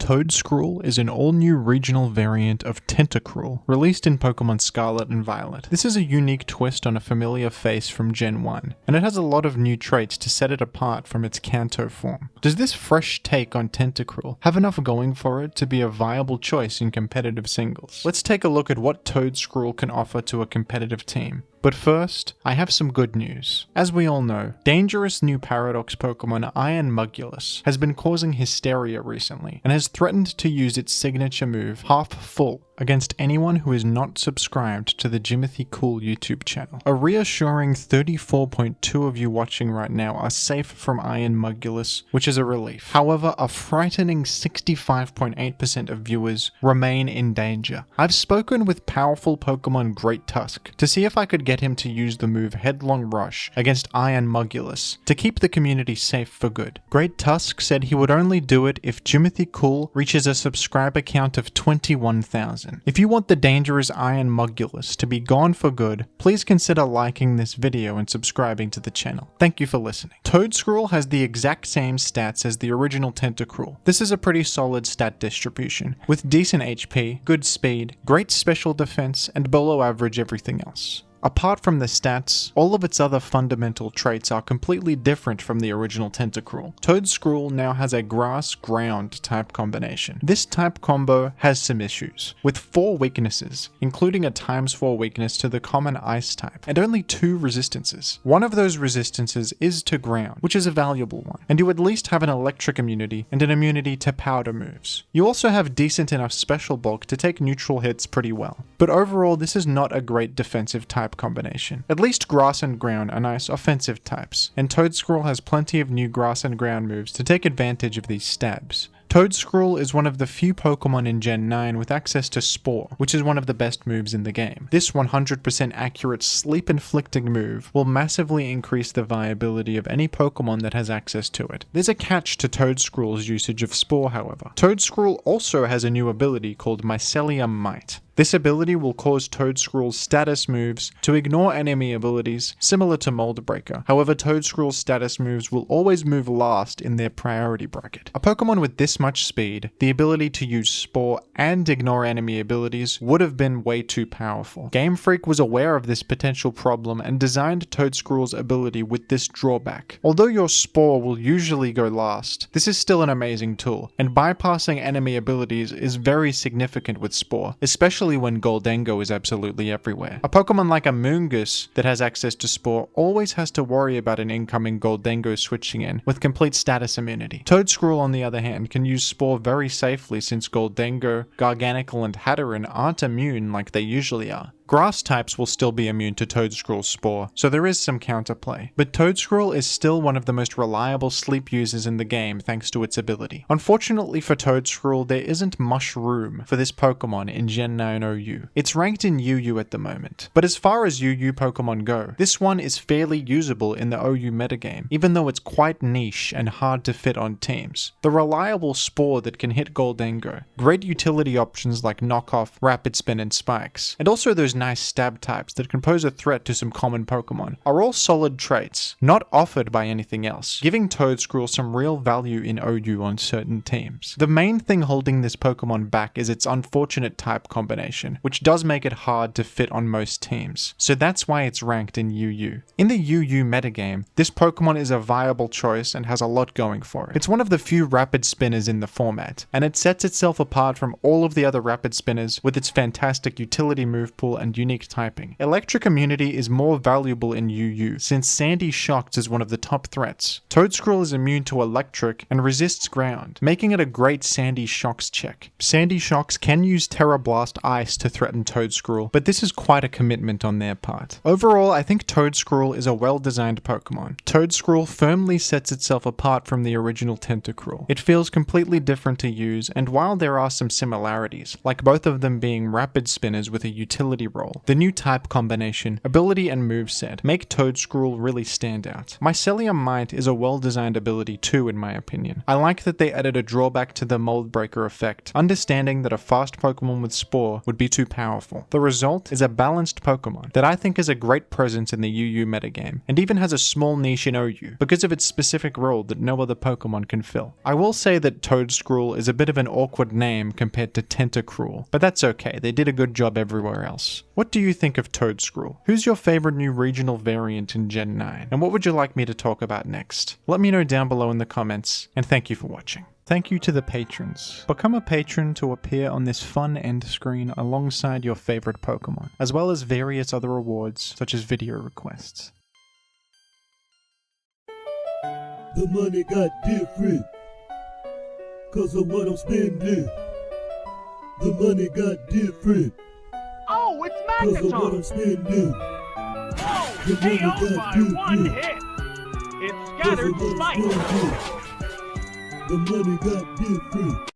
Toedscruel is an all-new regional variant of Tentacruel, released in Pokemon Scarlet and Violet. This is a unique twist on a familiar face from Gen 1, and it has a lot of new traits to set it apart from its Kanto form. Does this fresh take on Tentacruel have enough going for it to be a viable choice in competitive singles? Let's take a look at what Toedscruel can offer to a competitive team. But first, I have some good news. As we all know, dangerous new Paradox Pokemon Iron Mugulus has been causing hysteria recently, and has threatened to use its signature move, Half Full, against anyone who is not subscribed to the JimCool YouTube channel. A reassuring 34.2 of you watching right now are safe from Iron Mugulus, which is a relief. However, a frightening 65.8% of viewers remain in danger. I've spoken with powerful Pokemon Great Tusk to see if I could get him to use the move Headlong Rush against Iron Mugulus to keep the community safe for good. Great Tusk said he would only do it if JimCool reaches a subscriber count of 21,000. If you want the dangerous Iron Mugulus to be gone for good, please consider liking this video and subscribing to the channel. Thank you for listening. Toedscruel has the exact same stats as the original Tentacruel. This is a pretty solid stat distribution, with decent HP, good speed, great special defense, and below average everything else. Apart from the stats, all of its other fundamental traits are completely different from the original Tentacruel. Toedscruel now has a Grass-Ground type combination. This type combo has some issues, with 4 weaknesses, including a ×4 weakness to the common Ice type, and only 2 resistances. One of those resistances is to Ground, which is a valuable one, and you at least have an Electric immunity and an immunity to Powder moves. You also have decent enough special bulk to take neutral hits pretty well. But overall, this is not a great defensive type combination. At least Grass and Ground are nice offensive types, and Toedscruel has plenty of new Grass and Ground moves to take advantage of these stabs. Toedscruel is one of the few Pokemon in Gen 9 with access to Spore, which is one of the best moves in the game. This 100% accurate sleep-inflicting move will massively increase the viability of any Pokemon that has access to it. There's a catch to Toedscruel's usage of Spore, however. Toedscruel also has a new ability called Mycelium Might. This ability will cause Toedscruel's status moves to ignore enemy abilities, similar to Mold Breaker. However, Toedscruel's status moves will always move last in their priority bracket. A Pokemon with this much speed, the ability to use Spore and ignore enemy abilities would have been way too powerful. Game Freak was aware of this potential problem and designed Toedscruel's ability with this drawback. Although your Spore will usually go last, this is still an amazing tool, and bypassing enemy abilities is very significant with Spore, especially when Goldengo is absolutely everywhere. A Pokemon like a Moongus that has access to Spore always has to worry about an incoming Goldengo switching in with complete status immunity. Toedscruel, on the other hand, can use Spore very safely since Goldengo, Garganacl, and Hatterene aren't immune like they usually are. Grass types will still be immune to Toedscruel's Spore, so there is some counterplay. But Toedscruel is still one of the most reliable sleep users in the game thanks to its ability. Unfortunately for Toedscruel, there isn't much room for this Pokemon in Gen 9 OU. It's ranked in UU at the moment. But as far as UU Pokemon go, this one is fairly usable in the OU metagame, even though it's quite niche and hard to fit on teams. The reliable Spore that can hit Goldengo, great utility options like Knockoff, Rapid Spin, and Spikes, and also those nice stab types that can pose a threat to some common Pokemon are all solid traits, not offered by anything else, giving Toedscruel some real value in OU on certain teams. The main thing holding this Pokemon back is its unfortunate type combination, which does make it hard to fit on most teams, so that's why it's ranked in UU. In the UU metagame, this Pokemon is a viable choice and has a lot going for it. It's one of the few Rapid Spinners in the format, and it sets itself apart from all of the other Rapid Spinners with its fantastic utility move pool and unique typing. Electric immunity is more valuable in UU since Sandy Shocks is one of the top threats. Toedscruel is immune to electric and resists ground, making it a great Sandy Shocks check. Sandy Shocks can use Terra Blast Ice to threaten Toedscruel, but this is quite a commitment on their part. Overall, I think Toedscruel is a well-designed Pokemon. Toedscruel firmly sets itself apart from the original Tentacruel. It feels completely different to use, and while there are some similarities, like both of them being Rapid Spinners with a utility role. The new type combination, ability and moveset make Toedscruel really stand out. Mycelium Might is a well-designed ability too, in my opinion. I like that they added a drawback to the mold breaker effect, understanding that a fast Pokemon with Spore would be too powerful. The result is a balanced Pokemon that I think is a great presence in the UU metagame, and even has a small niche in OU because of its specific role that no other Pokemon can fill. I will say that Toedscruel is a bit of an awkward name compared to Tentacruel, but that's okay, they did a good job everywhere else. What do you think of Toedscruel? Who's your favorite new regional variant in Gen 9? And what would you like me to talk about next? Let me know down below in the comments, and thank you for watching. Thank you to the patrons. Become a patron to appear on this fun end screen alongside your favorite Pokemon, as well as various other rewards such as video requests. The money got different, cause of what I'm spending. The money got different, oh, it's cause of what Megaphone! I'm spending. Oh, The money KO got by one different, hit! It's cause scattered of what I'm spike! spending. The money got different.